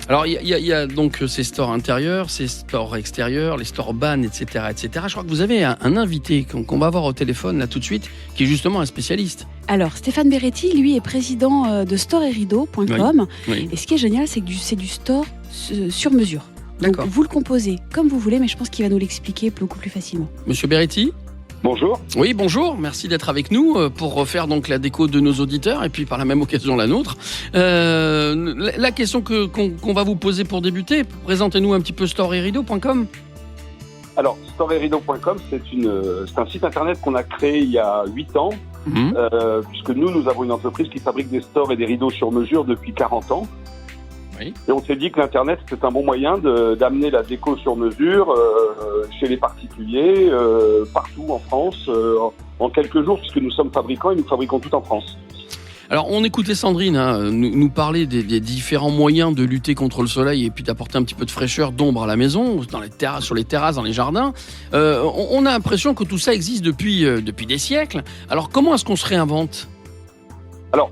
Alors, il y a donc ces stores intérieurs, ces stores extérieurs, les stores ban, etc., etc. Je crois que vous avez un invité qu'on va avoir au téléphone là tout de suite, qui est justement un spécialiste. Alors, Stéphane Beretti, lui, est président de storeetrideau.com. Oui. Et ce qui est génial, c'est que c'est du store sur mesure. Donc, D'accord. vous le composez comme vous voulez, mais je pense qu'il va nous l'expliquer beaucoup plus facilement. Monsieur Beretti ? Bonjour. Oui, bonjour. Merci d'être avec nous pour refaire donc la déco de nos auditeurs et puis par la même occasion la nôtre. La question qu'on va vous poser pour débuter, présentez-nous un petit peu storeetrideau.com. Alors, storeetrideau.com, c'est un site internet qu'on a créé il y a 8 ans, puisque nous avons une entreprise qui fabrique des stores et des rideaux sur mesure depuis 40 ans. Oui. Et on s'est dit que l'Internet, c'est un bon moyen d'amener la déco sur mesure chez les particuliers, partout en France, en quelques jours, puisque nous sommes fabricants et nous fabriquons tout en France. Alors, on écoutait Sandrine nous parler des différents moyens de lutter contre le soleil et puis d'apporter un petit peu de fraîcheur, d'ombre à la maison, sur les terrasses, dans les jardins. On a l'impression que tout ça existe depuis des siècles. Alors, comment est-ce qu'on se réinvente ? Alors,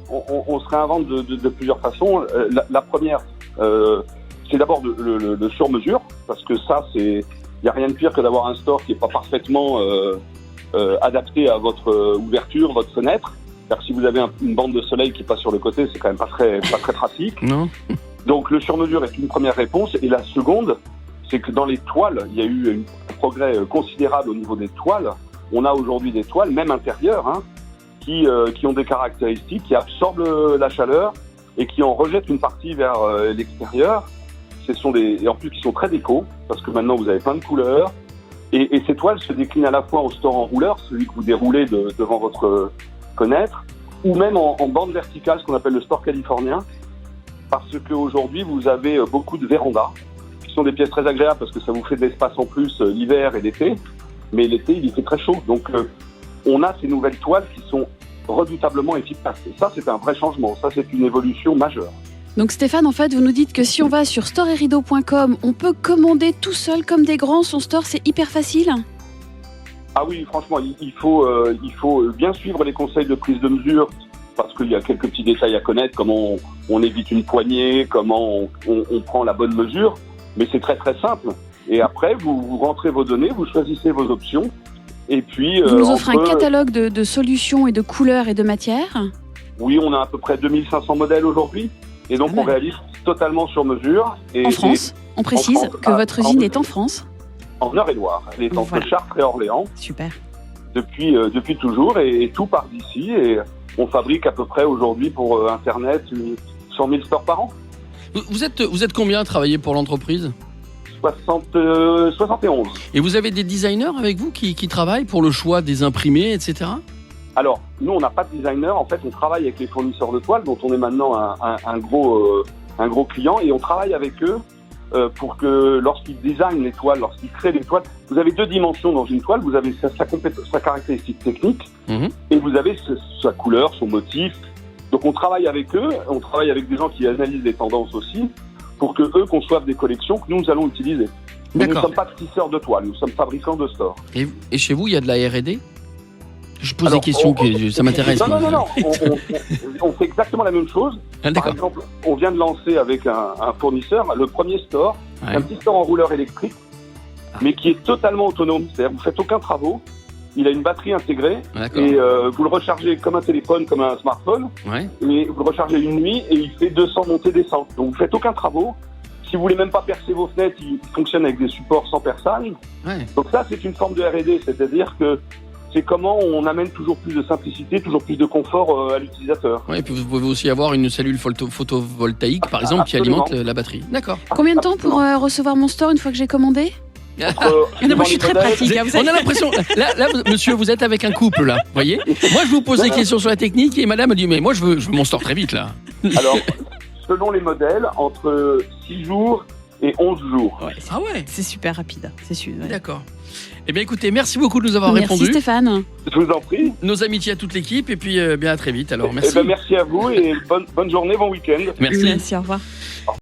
on se réinvente de plusieurs façons. La première, c'est d'abord le sur-mesure, parce que ça, il n'y a rien de pire que d'avoir un store qui n'est pas parfaitement adapté à votre ouverture, votre fenêtre. Car si vous avez une bande de soleil qui passe sur le côté, c'est quand même pas très pratique. Non. Donc le sur-mesure est une première réponse. Et la seconde, c'est que dans les toiles, il y a eu un progrès considérable au niveau des toiles. On a aujourd'hui des toiles, même intérieures, qui ont des caractéristiques, qui absorbent la chaleur et qui en rejettent une partie vers l'extérieur. Et en plus, qui sont très déco, parce que maintenant vous avez plein de couleurs. Et ces toiles se déclinent à la fois en store en rouleur, celui que vous déroulez devant votre fenêtre, ou même en bande verticale, ce qu'on appelle le store californien, parce qu'aujourd'hui vous avez beaucoup de vérandas, qui sont des pièces très agréables parce que ça vous fait de l'espace en plus l'hiver et l'été, mais l'été il fait très chaud, donc on a ces nouvelles toiles qui sont redoutablement efficaces. Et ça, c'est un vrai changement, ça c'est une évolution majeure. Donc Stéphane, en fait, vous nous dites que si on va sur storeetrideau.com, on peut commander tout seul comme des grands son store, c'est hyper facile ? Ah oui, franchement, il faut bien suivre les conseils de prise de mesure, parce qu'il y a quelques petits détails à connaître, comment on évite une poignée, comment on prend la bonne mesure, mais c'est très très simple. Et après, vous rentrez vos données, vous choisissez vos options, et puis... Vous nous offrez un catalogue de solutions et de couleurs et de matières ? Oui, on a à peu près 2500 modèles aujourd'hui, et donc on réalise totalement sur mesure. En France, on précise que votre usine est en France ? En Eure-et-Loire, elle est entre Chartres et Orléans. Super. Depuis toujours, et tout part d'ici, et on fabrique à peu près aujourd'hui pour Internet 100 000 stores par an. Vous êtes combien à travailler pour l'entreprise ? 71. Et vous avez des designers avec vous qui travaillent pour le choix des imprimés, etc. Alors, nous, on n'a pas de designer. En fait, on travaille avec les fournisseurs de toiles, dont on est maintenant un gros client, et on travaille avec eux pour que lorsqu'ils designent les toiles, lorsqu'ils créent les toiles, vous avez deux dimensions dans une toile. Vous avez sa caractéristique technique, et vous avez sa couleur, son motif. Donc, on travaille avec eux. On travaille avec des gens qui analysent les tendances aussi, pour que eux conçoivent des collections que nous allons utiliser. Mais nous ne sommes pas tisseurs de toiles, nous sommes fabricants de stores. Et chez vous, il y a de la R&D ? Je pose des questions, ça m'intéresse. Non. On fait exactement la même chose. Par exemple, on vient de lancer avec un fournisseur le premier store, un petit store en rouleur électrique, mais qui est totalement autonome. C'est-à-dire que vous ne faites aucun travaux. Il a une batterie intégrée et vous le rechargez comme un téléphone, comme un smartphone. Et vous le rechargez une nuit et il fait 200 montées-descentes. Donc vous ne faites aucun travaux. Si vous voulez même pas percer vos fenêtres, il fonctionne avec des supports sans perçage. Donc ça, c'est une forme de R&D, c'est-à-dire que c'est comment on amène toujours plus de simplicité, toujours plus de confort à l'utilisateur. Oui, et puis vous pouvez aussi avoir une cellule photovoltaïque, par exemple, qui alimente la batterie. D'accord. Combien de temps pour recevoir mon store une fois que j'ai commandé ? Moi, je suis très pratique. On a l'impression... Là, monsieur, vous êtes avec un couple, là. Vous voyez ? Moi, je vous pose des questions sur la technique et madame me dit, mais moi, je veux mon store très vite, là. Alors, selon les modèles, entre 6 jours et 11 jours. C'est super rapide. C'est sûr. D'accord. Eh bien, écoutez, merci beaucoup de nous avoir répondu. Merci Stéphane. Je vous en prie. Nos amitiés à toute l'équipe et puis bien à très vite. Alors, merci. Merci à vous et bonne journée, bon week-end. Merci. Merci, au revoir.